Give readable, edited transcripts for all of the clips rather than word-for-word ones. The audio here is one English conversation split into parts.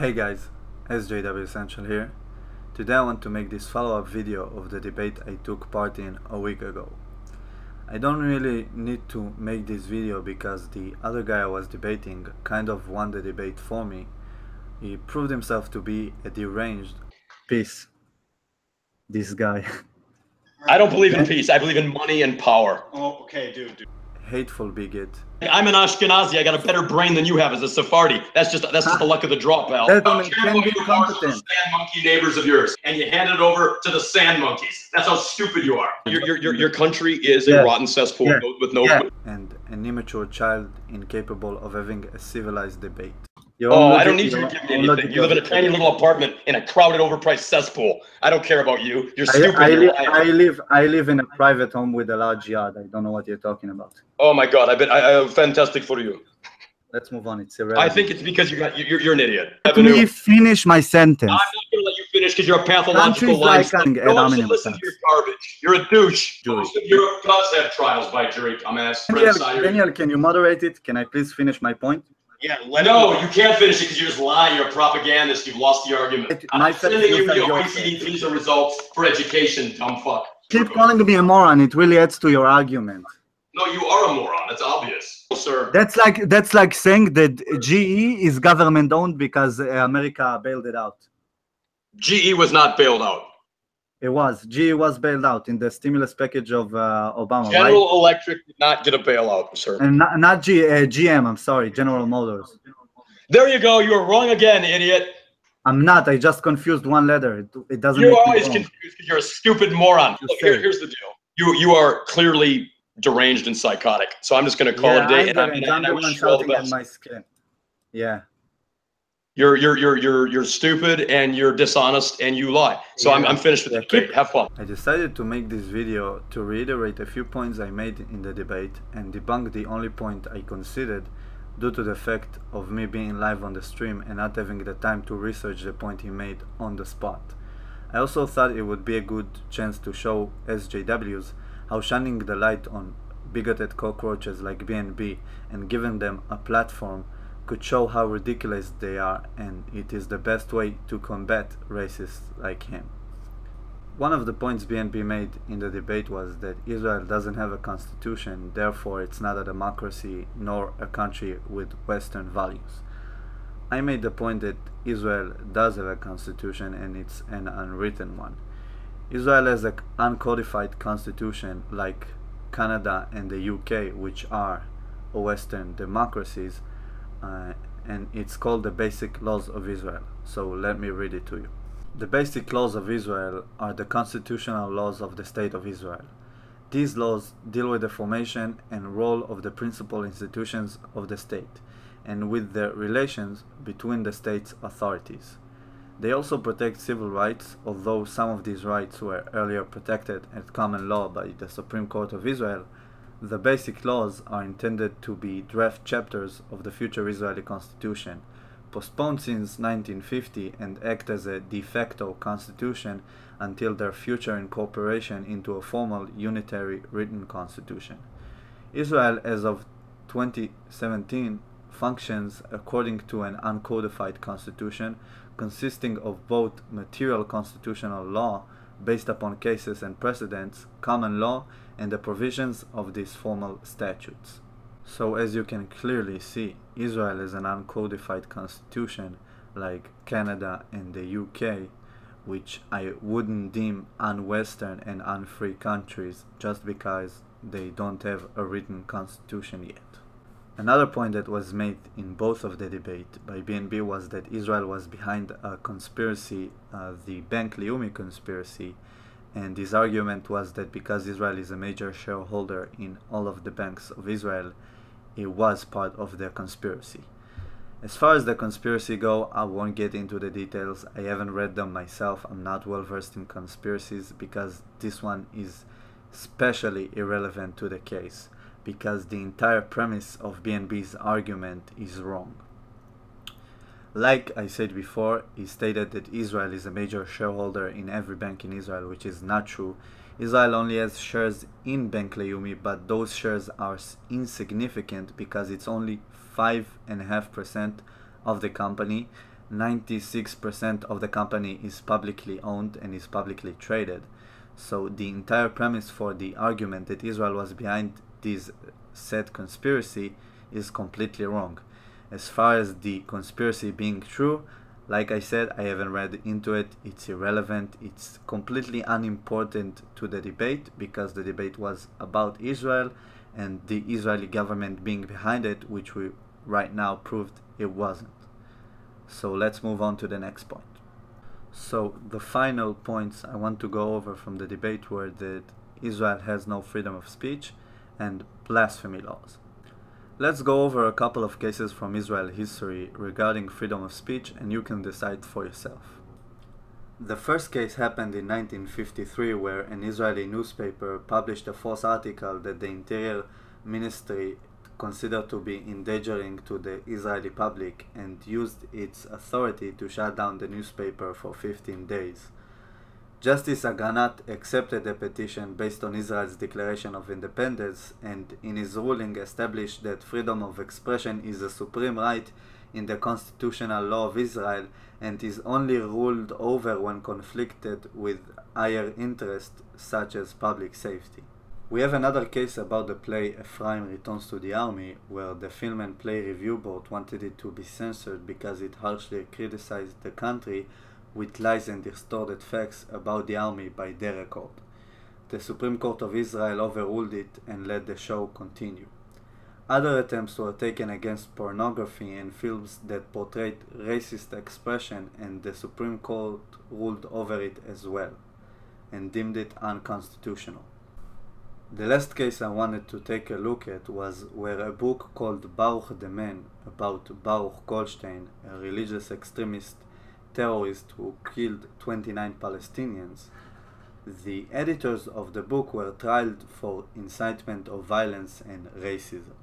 Hey guys, SJW Essential here. Today I want to make this follow-up video of the debate I took part in a week ago. I don't really need to make this video because the other guy I was debating kind of won the debate for me. He proved himself to be a deranged piece. This guy. I don't believe in peace. I believe in money and power. Oh, okay, dude. Hateful bigot. I'm an Ashkenazi. I got a better brain than you have as a Sephardi. That's just the luck of the draw, pal. That woman can be competent. Sand monkey neighbors of yours, and you hand it over to the sand monkeys. That's how stupid you are. Your country is a rotten cesspool with no. And an immature child incapable of having a civilized debate. I don't need you to give me anything. You live in a tiny little apartment in a crowded, overpriced cesspool. I don't care about you. You're stupid. I live in a private home with a large yard. I don't know what you're talking about. Oh my God! I fantastic for you. Let's move on. It's irrelevant. I think it's because you're an idiot. Let me finish my sentence. I'm not going to let you finish because you're a pathological liar. No one should listen to your garbage. You're a douche. Most of Europe does have trials by jury, dumbass. Daniel, can you moderate it? Can I please finish my point? Yeah, no, you can't finish it because you're just lying. You're a propagandist. You've lost the argument. I'm sending you the OECD PISA results for education, dumb fuck. Keep calling me a moron. It really adds to your argument. No, you are a moron. That's obvious. Oh, sir. That's like saying that GE is government owned because America bailed it out. GE was not bailed out. It was. GE was bailed out in the stimulus package of Obama. General Electric did not get a bailout, sir. And not GM, I'm sorry, General Motors. There you go. You were wrong again, idiot. I'm not. I just confused one letter. It doesn't. You're always confused because you're a stupid moron. Look, here's the deal. You are clearly deranged and psychotic. So I'm just going to call it a day. And I wish you all the best. My skin. Yeah. You're stupid and you're dishonest and you lie. So I'm finished with the debate. Have fun. I decided to make this video to reiterate a few points I made in the debate and debunk the only point I considered due to the fact of me being live on the stream and not having the time to research the point he made on the spot. I also thought it would be a good chance to show SJWs how shining the light on bigoted cockroaches like BNB and giving them a platform could show how ridiculous they are, and it is the best way to combat racists like him. One of the points BNB made in the debate was that Israel doesn't have a constitution, therefore it's not a democracy nor a country with Western values. I made the point that Israel does have a constitution and it's an unwritten one. Israel has an uncodified constitution like Canada and the UK, which are Western democracies, and it's called the Basic Laws of Israel. So let me read it to you. The Basic Laws of Israel are the constitutional laws of the State of Israel. These laws deal with the formation and role of the principal institutions of the state, and with the relations between the state's authorities. They also protect civil rights, although some of these rights were earlier protected at common law by the Supreme Court of Israel. The basic laws are intended to be draft chapters of the future Israeli constitution, postponed since 1950 and act as a de facto constitution until their future incorporation into a formal unitary written constitution. Israel, as of 2017, functions according to an uncodified constitution consisting of both material constitutional law based upon cases and precedents, common law, and the provisions of these formal statutes. So as you can clearly see, Israel is an uncodified constitution like Canada and the UK, which I wouldn't deem un-Western and unfree countries just because they don't have a written constitution yet. Another point that was made in both of the debate by BNB was that Israel was behind a conspiracy, the Bank Leumi conspiracy, and his argument was that because Israel is a major shareholder in all of the banks of Israel, it was part of their conspiracy. As far as the conspiracy go, I won't get into the details. I haven't read them myself. I'm not well versed in conspiracies because this one is especially irrelevant to the case, because the entire premise of BNB's argument is wrong. Like I said before, he stated that Israel is a major shareholder in every bank in Israel, which is not true. Israel only has shares in Bank Leumi, but those shares are insignificant because it's only 5.5% of the company. 96% of the company is publicly owned and is publicly traded. So the entire premise for the argument that Israel was behind this said conspiracy is completely wrong. As far as the conspiracy being true, like I said, I haven't read into it, it's irrelevant, it's completely unimportant to the debate, because the debate was about Israel and the Israeli government being behind it, which we right now proved it wasn't. So let's move on to the next point. So the final points I want to go over from the debate were that Israel has no freedom of speech and blasphemy laws. Let's go over a couple of cases from Israel history regarding freedom of speech, and you can decide for yourself. The first case happened in 1953, where an Israeli newspaper published a false article that the Interior Ministry considered to be endangering to the Israeli public, and used its authority to shut down the newspaper for 15 days. Justice Aganat accepted the petition based on Israel's declaration of independence, and in his ruling established that freedom of expression is a supreme right in the constitutional law of Israel and is only ruled over when conflicted with higher interests such as public safety. We have another case about the play Ephraim Returns to the Army, where the Film and Play Review Board wanted it to be censored because it harshly criticized the country with lies and distorted facts about the army by their record. The Supreme Court of Israel overruled it and let the show continue. Other attempts were taken against pornography and films that portrayed racist expression, and the Supreme Court ruled over it as well and deemed it unconstitutional. The last case I wanted to take a look at was where a book called Baruch the Man, about Baruch Goldstein, a religious extremist terrorist who killed 29 Palestinians. The editors of the book were tried for incitement of violence and racism.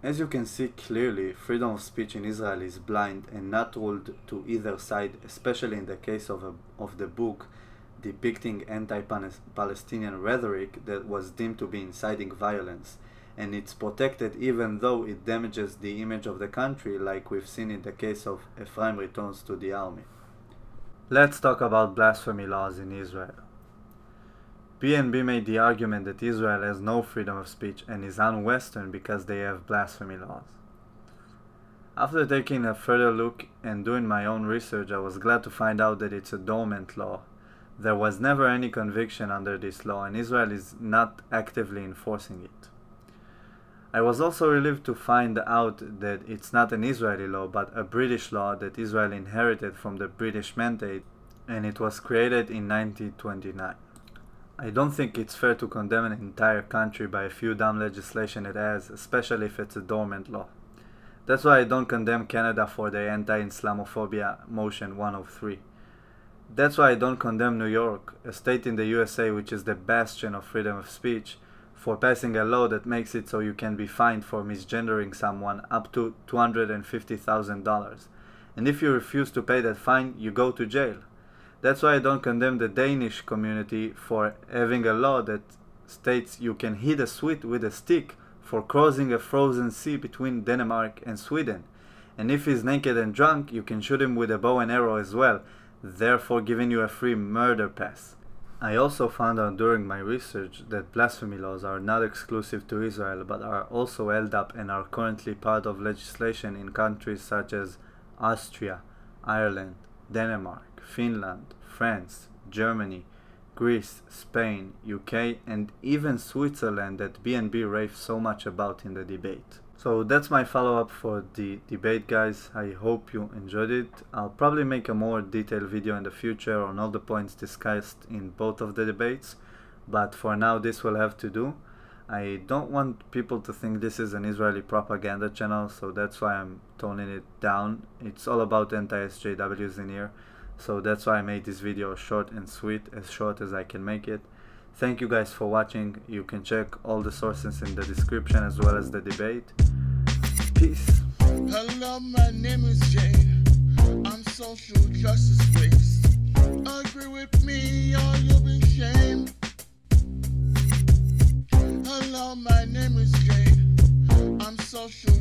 As you can see clearly, freedom of speech in Israel is blind and not ruled to either side, especially in the case of the book depicting anti-Palestinian rhetoric that was deemed to be inciting violence, and it's protected even though it damages the image of the country, like we've seen in the case of Ephraim Returns to the Army. Let's talk about blasphemy laws in Israel. BNB made the argument that Israel has no freedom of speech and is un-Western because they have blasphemy laws. After taking a further look and doing my own research, I was glad to find out that it's a dormant law. There was never any conviction under this law, and Israel is not actively enforcing it. I was also relieved to find out that it's not an Israeli law, but a British law that Israel inherited from the British Mandate, and it was created in 1929. I don't think it's fair to condemn an entire country by a few dumb legislation it has, especially if it's a dormant law. That's why I don't condemn Canada for the anti-Islamophobia Motion 103. That's why I don't condemn New York, a state in the USA which is the bastion of freedom of speech, for passing a law that makes it so you can be fined for misgendering someone up to $250,000. And if you refuse to pay that fine, you go to jail. That's why I don't condemn the Danish community for having a law that states you can hit a Swede with a stick for crossing a frozen sea between Denmark and Sweden. And if he's naked and drunk, you can shoot him with a bow and arrow as well, therefore giving you a free murder pass. I also found out during my research that blasphemy laws are not exclusive to Israel, but are also held up and are currently part of legislation in countries such as Austria, Ireland, Denmark, Finland, France, Germany, Greece, Spain, UK, and even Switzerland that BNB raved so much about in the debate. So that's my follow-up for the debate, guys. I hope you enjoyed it. I'll probably make a more detailed video in the future on all the points discussed in both of the debates, but for now this will have to do. I don't want people to think this is an Israeli propaganda channel, so that's why I'm toning it down. It's all about anti-SJWs in here, so that's why I made this video short and sweet, as short as I can make it. Thank you guys for watching. You can check all the sources in the description as well as the debate. Peace. Hello, my name is Jane. I'm social justice waste. Agree with me or you'll be shamed. Hello, my name is Jane. I'm social